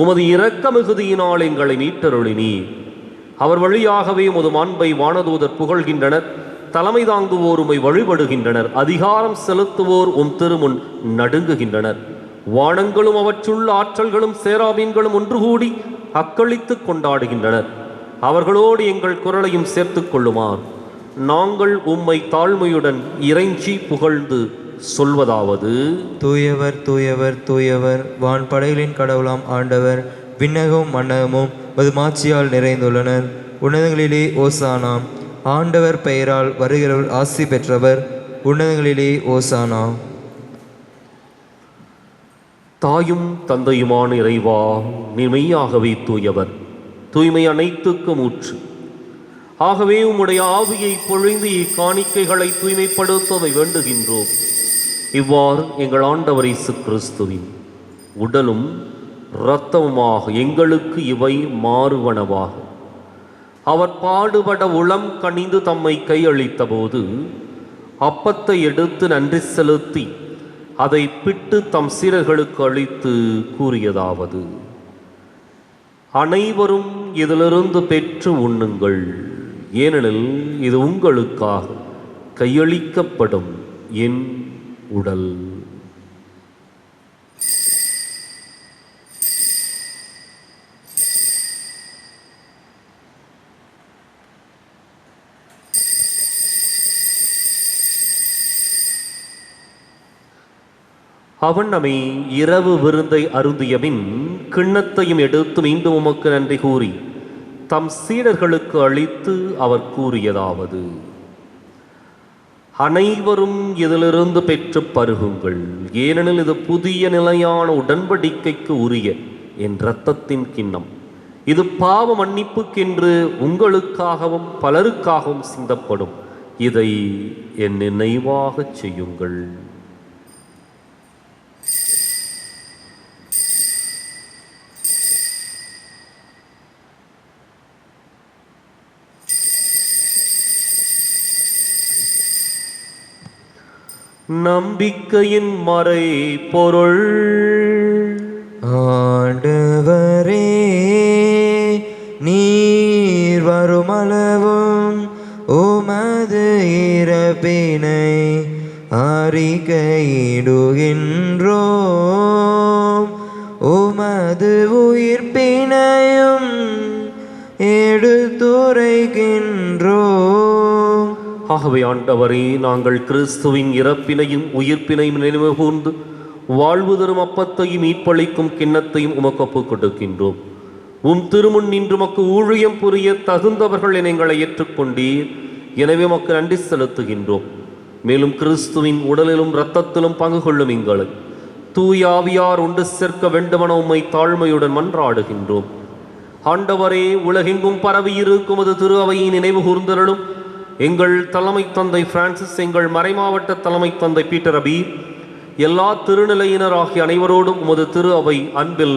உமது இரக்க மிகுதியினால் எங்களை மீட்டருளினீர். அவர் வழியாகவே உமது மாண்பை வானதூதர் புகழ்கின்றனர். தலைமை தாங்குவோர் உம்மை வழிபடுகின்றனர். அதிகாரம் செலுத்துவோர் உம் திருமுன் நடுங்குகின்றனர். வானங்களும் அவற்றுள்ள ஆற்றல்களும் சேராபீன்களும் ஒன்று கூடி அக்களித்து கொண்டாடுகின்றனர். அவர்களோடு எங்கள் குரலையும் சேர்த்து கொள்ளுமார் நாங்கள் உம்மை தாழ்மையுடன் இறைஞ்சி புகழ்ந்து சொல்வதாவது: தூயவர் தூயவர் தூயவர், வான்படைகளின் கடவுளாம் ஆண்டவர். விண்ணகமும் மன்னகமும் மது மாட்சியால் நிறைந்துள்ளனர். உன்னதங்களிலே ஓசானா. ஆண்டவர் பெயரால் வருகிறவர் ஆசி பெற்றவர். உன்னதங்களிலே ஓசானா. தாயும் தந்தையுமான இறைவா, நீர் மெய்யாகவே தூயவர், தூய்மை அனைத்துக்கும் ஊற்று. ஆகவே உம்முடைய ஆவியை பொழிந்து இக்காணிக்கைகளை தூய்மைப்படுத்த வேண்டுகின்றோம். இவ்வாறு எங்கள் ஆண்டவர் இயேசு கிறிஸ்துவின் உடலும் இரத்தமுமாக எங்களுக்கு இவை மாறுவனவாக. அவர் பாடுபட உளம் கனிந்து தம்மை கையளித்த போது அப்பத்தை எடுத்து நன்றி செலுத்தி அதை பிட்டு தம் சீடர்களுக்கு அளித்து கூறியதாவது: அனைவரும் இதிலிருந்து பெற்று உண்ணுங்கள், ஏனெனில் இது உங்களுக்காக கையளிக்கப்படும் என் உடல். அவன் நம்மை இரவு விருந்தை அருந்தியபின் கிண்ணத்தையும் எடுத்து மீண்டும் உமக்கு நன்றி கூறி தம் சீடர்களுக்கு அளித்து அவர் கூறியதாவது: அனைவரும் இதிலிருந்து பெற்று பருகுங்கள், ஏனெனில் இது புதிய நிலையான உடன்படிக்கைக்கு உரிய என் இரத்தத்தின் கிண்ணம். இது பாவ மன்னிப்புக்கென்று உங்களுக்காகவும் பலருக்காகவும் சிந்தப்படும். இதை என் நினைவாகச் செய்யுங்கள். நம்பிக்கையின் மறை பொருள். ஆண்டவரே, நீர் வருமளவும் உமது இறப்பினை அறிக்கையிடுகின்றோம், உமது உயிர்ப்பினையும் எடுத்துரைக்கின்றோம். ஆகவே ஆண்டவரே, நாங்கள் கிறிஸ்துவின் இறப்பினையும் உயிர்ப்பினையும் நினைவு கூர்ந்து வாழ்வு தரும் அப்பத்தையும் மீட்பளிக்கும் கிண்ணத்தையும் உமக்கு ஒப்புக் கொடுக்கின்றோம். உம் திருமுன் நின்று உமக்கு ஊழியம் புரிய தகுந்தவர்கள் என எங்களை ஏற்றுக்கொண்டீர். எனவே உமக்கு நன்றி செலுத்துகின்றோம். மேலும் கிறிஸ்துவின் உடலிலும் இரத்தத்திலும் பங்கு கொள்ளும் எங்களை தூய ஆவியார் ஒன்று சேர்க்க வேண்டுமென உம்மை தாழ்மையுடன் மன்றாடுகின்றோம். ஆண்டவரே, உலகெங்கும் பரவி இருக்கும் அது திரு அவையை நினைவு கூர்ந்தருளும். எங்கள் தலைமை தந்தை பிரான்சிஸ், எங்கள் மறைமாவட்ட தலைமை தந்தை பீட்டர் அபி, எல்லா திருநிலையினர் ஆகிய அனைவரோடும் உமது திரு அவை அன்பில்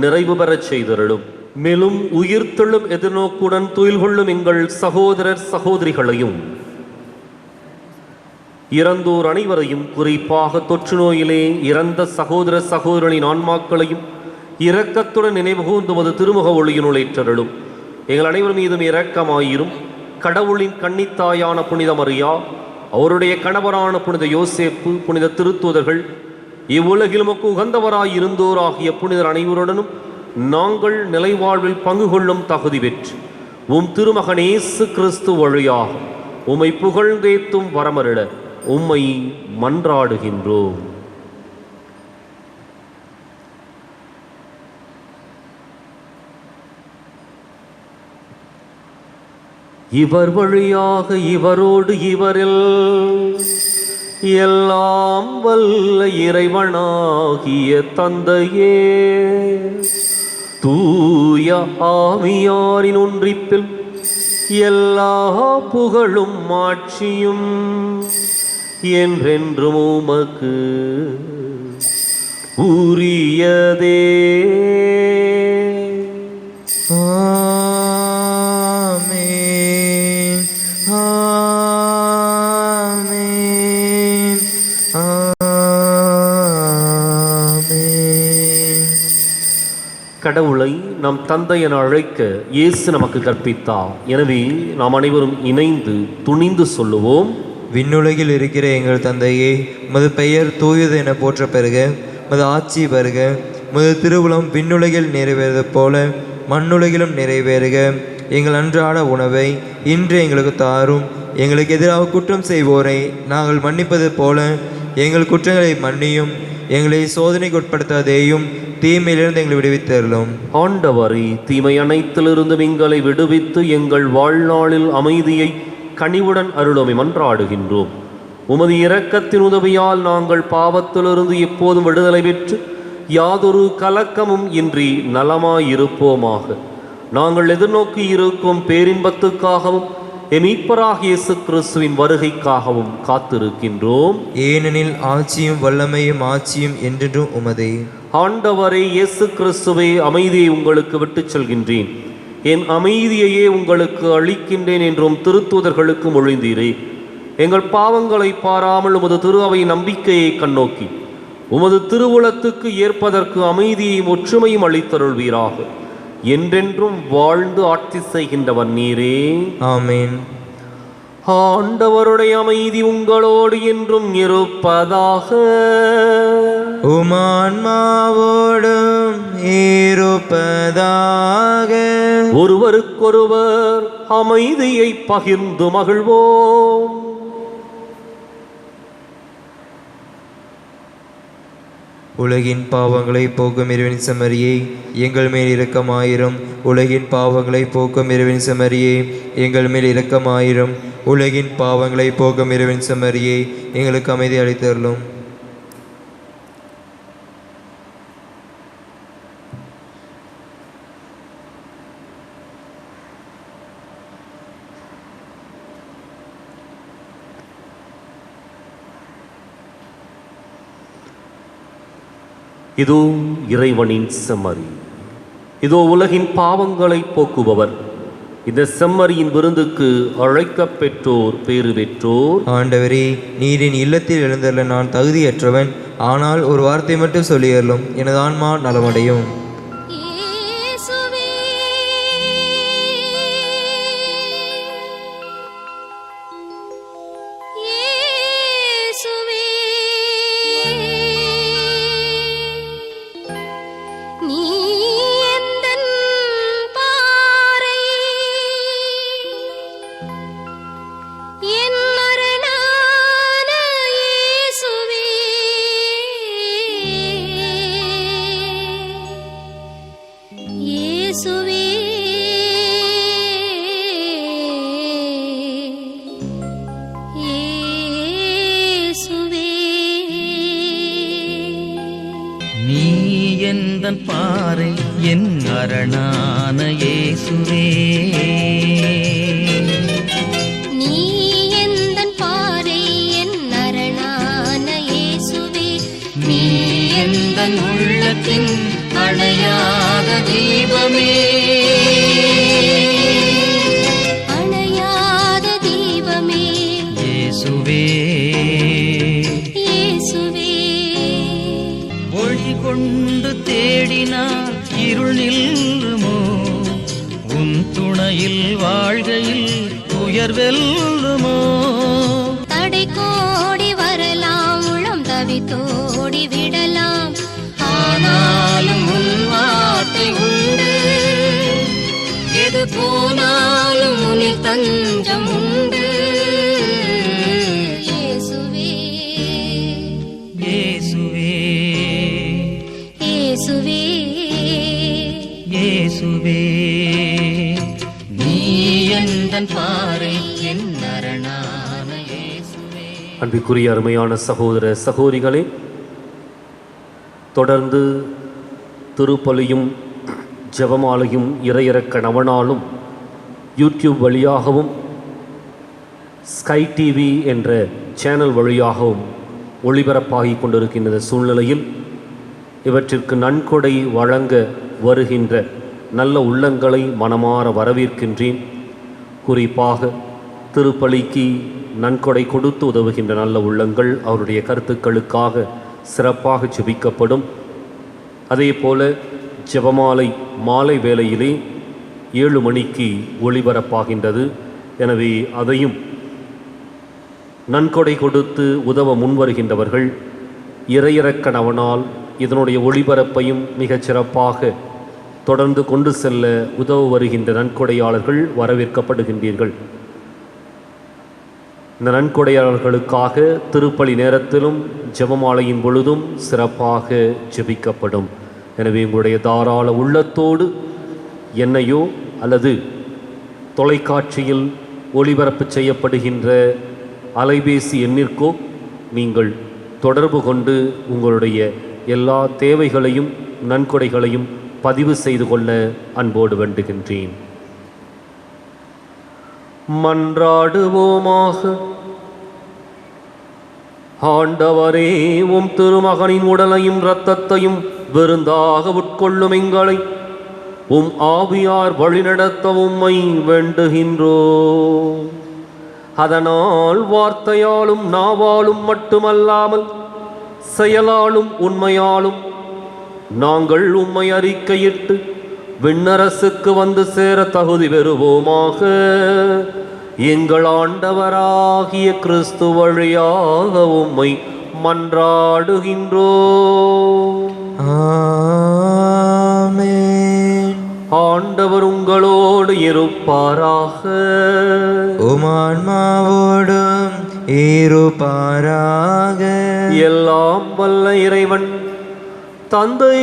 நிறைவு பெறச் செய்தருளும். மேலும் உயிர்த்தெழும் எதிர்நோக்குடன் துயில் கொள்ளும் எங்கள் சகோதரர் சகோதரிகளையும் இறந்தோர் அனைவரையும், குறிப்பாக தொற்று நோயிலே இறந்த சகோதர சகோதரனின் ஆன்மாக்களையும் இரக்கத்துடன் நினைவு கூர்ந்து உமது திருமுக ஒளியினுள் ஏற்றருளும். எங்கள் அனைவர் மீதும் இரக்கமாயிரும். கடவுளின் கன்னித்தாயான புனித மரியா, அவருடைய கணவரான புனித யோசேப்பு, புனித திருத்தூதர்கள், இவ்வுலகில் உமக்கு உகந்தவராய் இருந்தோர் ஆகிய புனிதர் அனைவருடனும் நாங்கள் நிலைவாழ்வில் பங்கு கொள்ளும் தகுதி பெற்று உம் திருமகன் இயேசு கிறிஸ்து வழியாக உம்மை புகழ்ந்தேத்தும் வரமருள உம்மை மன்றாடுகின்றோம். இவர் வழியாக இவரோடு இவரில் எல்லாம் வல்ல இறைவனாகிய தந்தையே, தூய ஆவியாரின் ஒன்றிப்பில் எல்லா புகழும் மாட்சியும் என்றென்றும் உமக்கு உரியதே. கடவுளை நம் தந்தை என அழைக்க இயேசு நமக்கு கற்பித்தார். எனவே நாம் அனைவரும் இணைந்து துணிந்து சொல்லுவோம்: விண்ணுலகில் இருக்கிற எங்கள் தந்தையே, உமது பெயர் தூயது என போற்ற பெறுக. உமது ஆட்சி வருக. உமது திருவுளம் விண்ணுலகில் நிறைவேறுவது போல மண்ணுலகிலும் நிறைவேறுக. எங்கள் அன்றாட உணவை இன்று எங்களுக்கு தாரும். எங்களுக்கு எதிராக குற்றம் செய்வோரை நாங்கள் மன்னிப்பது போல எங்கள் குற்றங்களை மன்னியும், எங்களை சோதனைக்கு உட்படுத்தாதேயும், தீமையிலிருந்து எங்களை விடுவித்தருளும். ஆண்டவரே, தீமை அனைத்திலிருந்தும் எங்களை விடுவித்து எங்கள் வாழ்நாளில் அமைதியை கனிவுடன் அருளுமை மன்றாடுகின்றோம். உமது இரக்கத்தின் உதவியால் நாங்கள் பாவத்திலிருந்து எப்போதும் விடுதலை பெற்று யாதொரு கலக்கமும் இன்றி நலமாயிருப்போமாக. நாங்கள் எதிர்நோக்கி இருக்கும் பேரின்பத்துக்காகவும் மீட்பராகிய இயேசு கிறிஸ்துவின் வருகைக்காகவும் காத்திருக்கின்றோம். ஏனெனில் ஆட்சியும் வல்லமையும் ஆட்சியும் என்றென்றும் உமதே. ஆண்டவரே இயேசு கிறிஸ்துவே, அமைதியை உங்களுக்கு விட்டுச் செல்கின்றேன், என் அமைதியையே உங்களுக்கு அளிக்கின்றேன் என்றும் திருத்தூதர்களுக்கு மொழிந்தீரே. எங்கள் பாவங்களை பாராமல் உமது திரு அவை நம்பிக்கையை கண்ணோக்கி உமது திருவுளத்துக்கு ஏற்பதற்கு அமைதியையும் ஒற்றுமையும் அளித்தருள்வீராக. என்றென்றும் வாழ்ந்து ஆட்சி செய்கின்றவர் நீரே. ஆமேன். ஆண்டவருடைய அமைதி உங்களோடு என்றும் இருப்பதாக. உமான்மாவோடும் இருப்பதாக. ஒருவருக்கொருவர் அமைதியை பகிர்ந்து மகிழ்வோம். உலகின் பாவங்களை போக்கும் இறைவன் செம்மறியே, எங்கள் மேல் இரக்கமாயிரும். உலகின் பாவங்களை போக்கும் இறைவன் செம்மறியே, எங்கள் மேல் இரக்கமாயிரும். உலகின் பாவங்களை போக்கும் இறைவன் செம்மறியே, எங்களுக்கு அமைதி அளித்தருளும். இதோ இறைவனின் செம்மறி, இதோ உலகின் பாவங்களை போக்குபவர். இந்த செம்மறியின் விருந்துக்கு அழைக்கப் பெற்றோர் பேறு பெற்றோர். ஆண்டவரே, நீரின் இல்லத்தில் எழுந்தருள நான் தகுதியற்றவன், ஆனால் ஒரு வார்த்தை மட்டும் சொல்லியருளும், எனது ஆன்மா நலமடையும். நீ எந்தன் பாறை என் அரணான இயேசுவே, நீ எந்தன் பாறை என் அரணான இயேசுவே, நீ எந்தன் உள்ளத்தின் அணையாத தீபமே, அணையாத தீபமே, இயேசுவே. ஒளி கொண்டு தேடினால் இருள் நில்லுமோ, உன் துணையில் வாழ்கையில் துயர் வெல்லுமோ. தடை கோடி வரலாம், உளம் தவித்தோடி விடலாம், ஆனாலும் உன் வார்த்தை உண்டு, எது போனாலும் உனில் தஞ்சம் உண்டு. இயேசுவே, இயேசுவே, இயேசுவே, இயேசுவே, நீ எந்தன் பாறை என் அரணான இயேசுவே. அன்பிற்குரிய அருமையான சகோதர சகோதரிகளே, தொடர்ந்து திருப்பலியும் ஜெபமாலையும் இறையிறக்க நவநாளும் யூடியூப் வழியாகவும் ஸ்கை டிவி என்ற சேனல் வழியாகவும் ஒளிபரப்பாகி கொண்டிருக்கின்ற சூழ்நிலையில் இவற்றிற்கு நன்கொடை வழங்க வருகின்ற நல்ல உள்ளங்களை மனமாற வரவேற்கின்றேன். குறிப்பாக திருப்பலிக்கு நன்கொடை கொடுத்து உதவுகின்ற நல்ல உள்ளங்கள் அவருடைய கருத்துக்களுக்காக சிறப்பாக ஜெபிக்கப்படும். அதே போல ஜெபமாலை மாலை வேளையிலே 7 மணிக்கு ஒளிபரப்பாகின்றது. எனவே அதையும் நன்கொடை கொடுத்து உதவ முன்வருகின்றவர்கள் இறையிறக்க நவநாள் இதனுடைய ஒளிபரப்பையும் மிகச் சிறப்பாக தொடர்ந்து கொண்டு செல்ல உதவ வருகின்ற நன்கொடையாளர்கள் வரவேற்கப்படுகின்றீர்கள். இந்த நன்கொடையாளர்களுக்காக திருப்பலி நேரத்திலும் ஜெபமாலையின் பொழுதும் சிறப்பாக ஜெபிக்கப்படும். எனவே உங்களுடைய தாராள உள்ளத்தோடு என்னையோ அல்லது தொலைக்காட்சியில் ஒளிபரப்பு செய்யப்படுகின்ற அலைபேசி எண்ணிற்கோ நீங்கள் தொடர்பு கொண்டு உங்களுடைய எல்லா தேவைகளையும் நன்கொடைகளையும் பதிவு செய்து கொள்ள அன்போடு வேண்டுகின்றேன். மன்றாடுவோமாக. ஆண்டவரே, உம் திருமகனின் உடலையும் இரத்தத்தையும் விருந்தாக உட்கொள்ளும் எங்களை உம் ஆவியார் வழிநடத்த உம்மை வேண்டுகின்றோம். அதனால் வார்த்தையாலும் நாவாலும் மட்டுமல்லாமல் செயலாலும் உண்மையாலும் நாங்கள் உம்மை அறிக்கையிட்டு விண்ணரசுக்கு வந்து சேர தகுதி பெறுவோமாக. எங்கள் ஆண்டவராகிய கிறிஸ்து வழியாக உம்மை மன்றாடுகின்றோம். ஆமென். ஆண்டவர் உங்களோடு இருப்பாராக. உமான்மாவோடும் இருப்பாராக. எல்லாம் வல்ல இறைவன் தந்தை,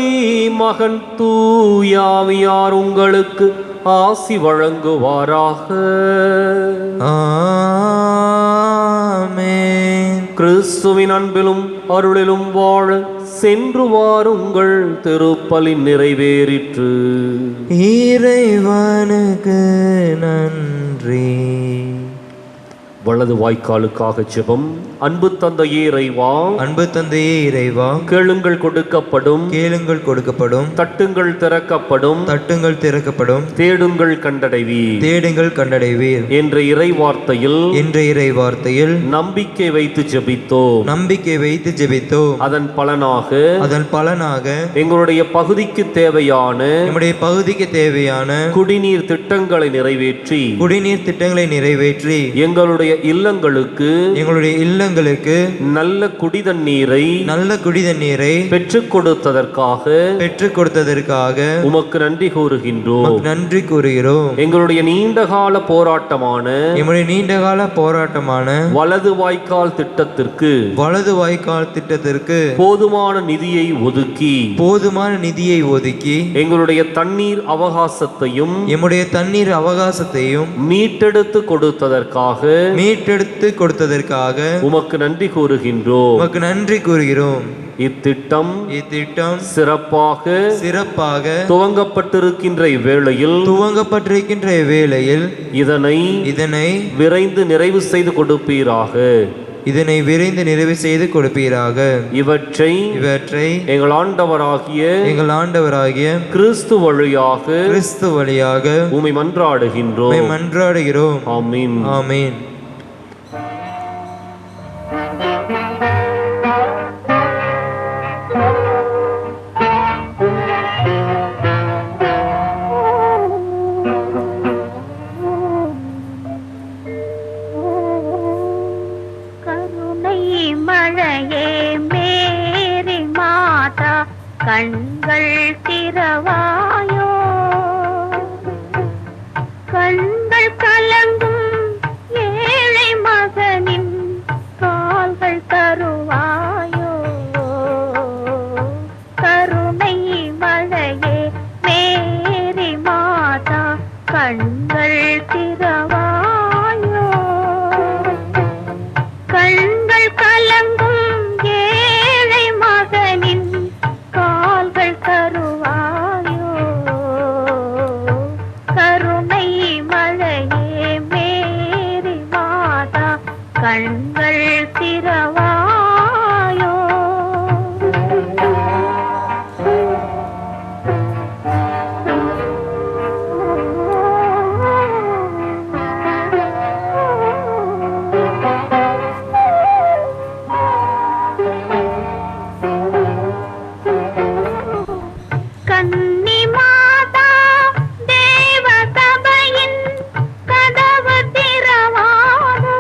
மகன், தூயாவியார் உங்களுக்கு ஆசி வழங்குவாராக. ஆமென். கிறிஸ்துவின் அன்பிலும் அருளிலும் வாழ சென்று வாருங்கள். திருப்பலி நிறைவேறிற்று. இறைவனுக்கு நன்றி. வலது வாய்க்காலுக்காக ஜெபம். அன்பு தந்தையே இறைவா, அன்பு தந்தையே இறைவா, கேளுங்கள் கொடுக்கப்படும், கேளுங்கள் கொடுக்கப்படும், தட்டுங்கள் திறக்கப்படும், தட்டுங்கள் திறக்கப்படும், தேடுங்கள் கண்டடைவீர், தேடுங்கள் கண்டடைவீர் என்ற இறை வார்த்தையில் என்ற இறை வார்த்தையில் நம்பிக்கை வைத்து ஜெபித்தோம். நம்பிக்கை வைத்து ஜெபித்தோம். அதன் பலனாக எங்களுடைய பகுதிக்கு தேவையான நம்முடைய பகுதிக்கு தேவையான குடிநீர் திட்டங்களை நிறைவேற்றி குடிநீர் திட்டங்களை நிறைவேற்றி எங்களுடைய இல்லங்களுக்கு நல்ல குடிதண்ணீரை பெற்றுக் கொடுத்ததற்காக உமக்கு நன்றி கூறுகின்றோம். நன்றி கூறுகிறோம். எங்களுடைய நீண்டகால போராட்டமான வலது வாய்க்கால் திட்டத்திற்கு போதுமான நிதியை ஒதுக்கி எங்களுடைய தண்ணீர் அவகாசத்தையும் மீட்டெடுத்து கொடுத்ததற்காக உமக்கு நன்றி கூறுகின்றோம். இத்திட்டம் சிறப்பாக துவங்கப்பட்டிருக்கின்ற இவ்வேளையில் இதனை விரைந்து நிறைவு செய்து கொடுப்பீராக. இவற்றை எங்கள் ஆண்டவராகிய கிறிஸ்து வழியாக உம்மை மன்றாடுகின்றோம். ஆமென். ஆமென். கண்கள் திறவாயோ, கண்கள் கலங்கும் ஏழை மகனின் கால்கள் தருவாயோ. கருணை மழையே மேரி மாதா, கண்கள் திறவாயோ. கண்கள் கலங்கும் ஏழை மகனின் கால்கள் தருவாயோ. கருணை மழையே மேரி மாதா, கண்கள் திறவாயோ. கன்னி மாதா தேவ சபையின் கதவு திறவாதோ.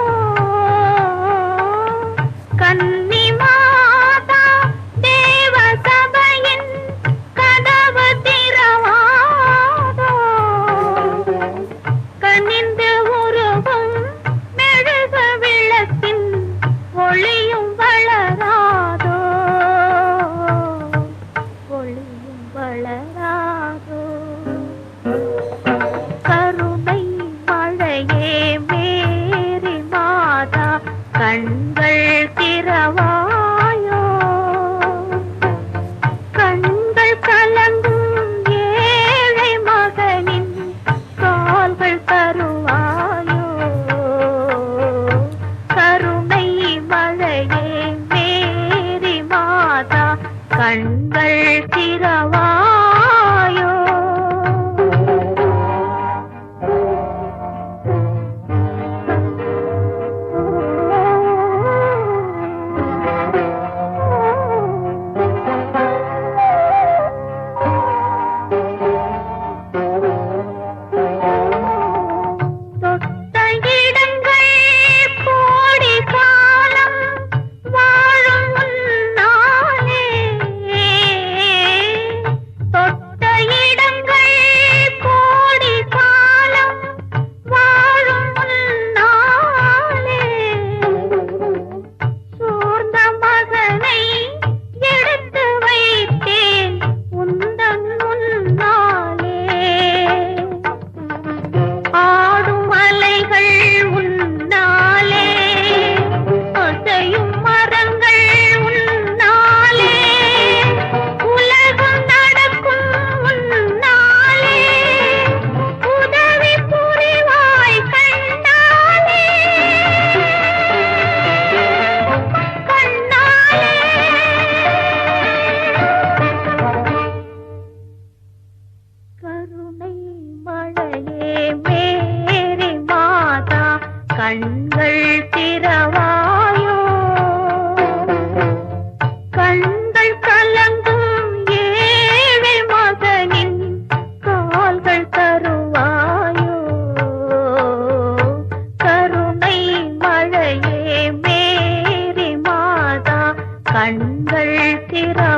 கண்கள் திறவாயோ. கண்கள் கலங்கும் ஏழை மகனின் கால்கள் தருவாயோ. கருணை மழையே மேரி மாதா கண்கள் திறவாயோ.